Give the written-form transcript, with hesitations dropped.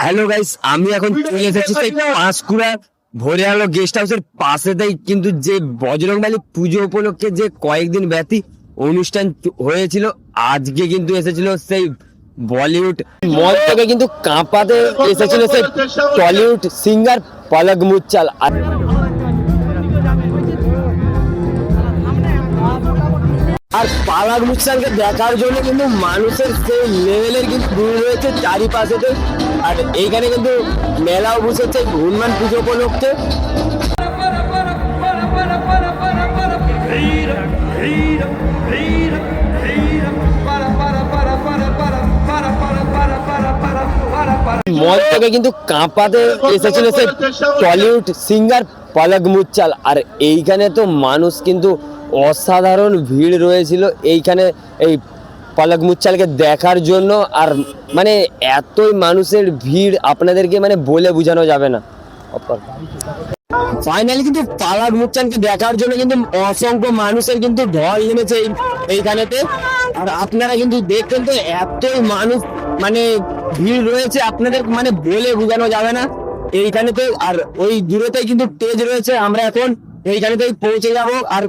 Hello guys, আমি এখন চলে এসেছি সেই পাঁশকুড়া ভোরে আলো গেস্ট হাউসের পাশেতেই, কিন্তু যে বজরংবলী পুজো উপলক্ষে যে কয়েকদিন ব্যাপী অনুষ্ঠান হয়েছিল, আজকে কিন্তু এসেছিল সেই বলিউড মঞ্চ থেকে কিন্তু কাঁপাতে এসেছিল সেই টলিউড সিঙ্গার পলক মুচ্ছাল। আর পলক মুচ্ছালকে দেখার জন্য কিন্তু মানুষের সেই লেভেলের কিন্তু ভিড় রয়েছে চারিপাশেতে। আর এইখানে কিন্তু মেলাও বসেছে হনুমান পুজো উপলক্ষে। মঞ্চ থেকে কিন্তু কাঁপাতে এসেছিল সেই টলিউড সিঙ্গার পলক মুচ্ছাল। আর এইখানে তো মানুষ কিন্তু অসাধারণ ভিড় রয়েছিল এইখানে এই পলক মুচ্ছালকে দেখার জন্য। আর মানে এতই মানুষের ভিড় আপনাদেরকে মানে বলে বোঝানো যাবে না। ফাইনালি কিন্তু পলক মুচ্ছালকে দেখার জন্য কিন্তু অসংখ্য মানুষের কিন্তু ঢল নেমেছে এইখানেতে। আর আপনারা কিন্তু দেখবেন তো এতই মানুষ মানে ভিড় রয়েছে, আপনাদের মানে বলে বোঝানো যাবে না এইখানেতে। আর ওই দূরেতেই কিন্তু স্টেজ রয়েছে, আমরা এখন এইখানেতেই পৌঁছে যাবো। আর